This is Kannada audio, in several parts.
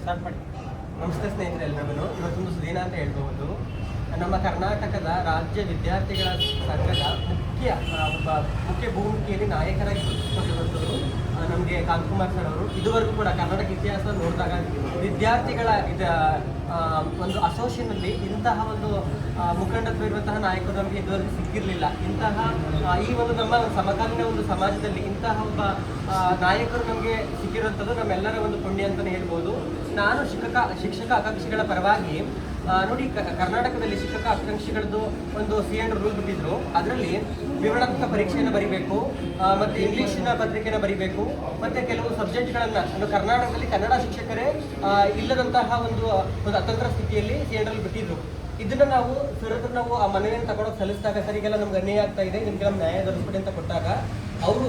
ಸ್ಟಾರ್ಟ್ ಮಾಡಿ. ನಮಸ್ತೆ ಸ್ನೇಹಿತರೆ, ಎಲ್ಲರಿಗೂ ಇವತ್ತೊಂದು ಸುದೀನ ಅಂತ ಹೇಳ್ಬಹುದು. ನಮ್ಮ ಕರ್ನಾಟಕದ ರಾಜ್ಯ ವಿದ್ಯಾರ್ಥಿಗಳ ಸಂಘದ ಮುಖ್ಯ ಭೂಮಿಕೆಯಲ್ಲಿ ನಾಯಕರಾಗಿ ಗುರುತಿಸಿಕೊಂಡಿರುವಂಥವರು ನಮಗೆ ಕಾಂತಕುಮಾರ್ ಸರ್ ಅವರು. ಇದುವರೆಗೂ ಕೂಡ ಕರ್ನಾಟಕ ಇತಿಹಾಸ ನೋಡಿದಾಗ ವಿದ್ಯಾರ್ಥಿಗಳ ಒಂದು ಅಸೋಸಿಯೇಷನಲ್ಲಿ ಇಂತಹ ಒಂದು ಮುಖಂಡತ್ವ ಇರುವಂತಹ ನಾಯಕರು ನಮಗೆ ಇದುವರೆಗೂ ಸಿಕ್ಕಿರಲಿಲ್ಲ. ಇಂತಹ ಈ ಒಂದು ನಮ್ಮ ಸಮಕಾಲೀನ ಒಂದು ಸಮಾಜದಲ್ಲಿ ಇಂತಹ ಒಬ್ಬ ನಾಯಕರು ನಮಗೆ ಸಿಕ್ಕಿರುವಂಥದ್ದು ನಮ್ಮೆಲ್ಲರ ಒಂದು ಪುಣ್ಯ ಅಂತಲೇ ಹೇಳ್ಬೋದು. ನಾನು ಶಿಕ್ಷಕ ಆಕಾಂಕ್ಷಿಗಳ ಪರವಾಗಿ ನೋಡಿ, ಕರ್ನಾಟಕದಲ್ಲಿ ಶಿಕ್ಷಕ ಆಕಾಂಕ್ಷಿಗಳದ್ದು ಒಂದು C&R ರೂಲ್ ಬಿಟ್ಟಿದ್ರು. ಅದರಲ್ಲಿ ವಿವರಣಾತ್ಮಕ ಪರೀಕ್ಷೆಯನ್ನು ಬರೀಬೇಕು, ಮತ್ತು ಇಂಗ್ಲೀಷಿನ ಪತ್ರಿಕೆಯನ್ನು ಬರೀಬೇಕು, ಮತ್ತು ಕೆಲವು ಸಬ್ಜೆಕ್ಟ್ಗಳನ್ನು ಕರ್ನಾಟಕದಲ್ಲಿ ಕನ್ನಡ ಶಿಕ್ಷಕರೇ ಇಲ್ಲದಂತಹ ಒಂದು ಅತಂತ್ರ ಸ್ಥಿತಿಯಲ್ಲಿ C&R ಬಿಟ್ಟಿದ್ರು. ಇದನ್ನು ನಾವು ಆ ಮನವಿಯನ್ನು ತಗೊಂಡೋಗಿ ಸಲ್ಲಿಸಿದಾಗ, ಸರಿಗೆಲ್ಲ ನಮ್ಗೆ ಅನ್ಯಾಯ ಆಗ್ತಾ ಇದೆ, ನಿಮ್ಗೆಲ್ಲ ನ್ಯಾಯ ದೊರಕಿಸ್ಬಿಡಿ ಅಂತ ಕೊಟ್ಟಾಗ ಅವರು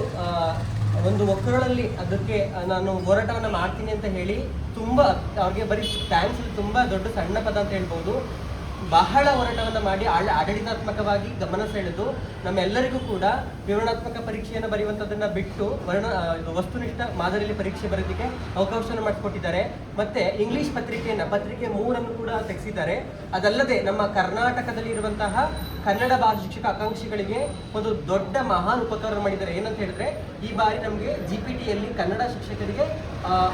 ಒಂದು ಒಕ್ಕರಲ್ಲಿ ಅದಕ್ಕೆ ನಾನು ಹೋರಾಟವನ್ನು ಮಾಡ್ತೀನಿ ಅಂತ ಹೇಳಿ ತುಂಬ ಅವ್ರಿಗೆ ಬರೀ ಥ್ಯಾಂಕ್ಸ್ ತುಂಬ ದೊಡ್ಡ ಸಣ್ಣ ಪದ ಅಂತ ಹೇಳ್ಬೋದು. ಬಹಳ ಹೋರಾಟವನ್ನು ಮಾಡಿ ಆಡಳಿತಾತ್ಮಕವಾಗಿ ಗಮನ ಸೆಳೆದು ನಮ್ಮೆಲ್ಲರಿಗೂ ಕೂಡ ವಿವರಣಾತ್ಮಕ ಪರೀಕ್ಷೆಯನ್ನು ಬರೆಯುವಂಥದ್ದನ್ನು ಬಿಟ್ಟು ವಸ್ತುನಿಷ್ಠ ಮಾದರಿಯಲ್ಲಿ ಪರೀಕ್ಷೆ ಬರೋದಕ್ಕೆ ಅವಕಾಶವನ್ನು ಮಾಡಿಕೊಟ್ಟಿದ್ದಾರೆ. ಮತ್ತು ಇಂಗ್ಲೀಷ್ ಪತ್ರಿಕೆ 3 ಕೂಡ ತೆಗೆಸಿದ್ದಾರೆ. ಅದಲ್ಲದೆ ನಮ್ಮ ಕರ್ನಾಟಕದಲ್ಲಿ ಇರುವಂತಹ ಕನ್ನಡ ಭಾಷಾ ಶಿಕ್ಷಕ ಆಕಾಂಕ್ಷಿಗಳಿಗೆ ಒಂದು ದೊಡ್ಡ ಮಹಾನ್ ಉಪಕಾರ ಮಾಡಿದ್ದಾರೆ. ಏನಂತ ಹೇಳಿದ್ರೆ, ಈ ಬಾರಿ ನಮಗೆ GPTಯಲ್ಲಿ ಕನ್ನಡ ಶಿಕ್ಷಕರಿಗೆ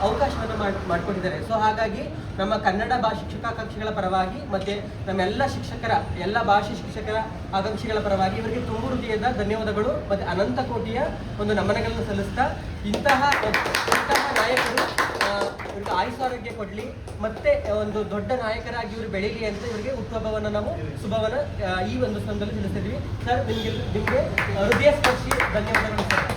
ಅವಕಾಶವನ್ನು ಮಾಡಿಕೊಟ್ಟಿದ್ದಾರೆ. ಸೊ ಹಾಗಾಗಿ ನಮ್ಮ ಕನ್ನಡ ಭಾಷಾ ಶಿಕ್ಷಕ ಆಕಾಂಕ್ಷಿಗಳ ಪರವಾಗಿ ಮತ್ತು ನಮ್ಮೆಲ್ಲ ಎಲ್ಲ ಭಾಷೆ ಶಿಕ್ಷಕರ ಆಕಾಂಕ್ಷಿಗಳ ಪರವಾಗಿ ಇವರಿಗೆ ತುಂಬ ಹೃದಯದ ಧನ್ಯವಾದಗಳು ಮತ್ತು ಅನಂತ ಕೋಟಿಯ ಒಂದು ನಮನಗಳನ್ನು ಸಲ್ಲಿಸ್ತಾ, ಇಂತಹ ನಾಯಕರು ಇವರಿಗೆ ಆಯುಷ್ಯ ಕೊಡಲಿ, ಮತ್ತೆ ಒಂದು ದೊಡ್ಡ ನಾಯಕರಾಗಿ ಇವರು ಬೆಳೀಲಿ ಅಂತ ಇವರಿಗೆ ಹುಟ್ಟುಹಬ್ಬವನ್ನು ನಾವು ಶುಭವನ್ನ ಈ ಒಂದು ಸಂದರ್ಭದಲ್ಲಿ ತಿಳಿಸ್ತಿದ್ವಿ. ಸರ್, ನಿಮಗೆ ಹೃದಯ ಸ್ಪರ್ಶಿ ಧನ್ಯವಾದಗಳು ಸರ್.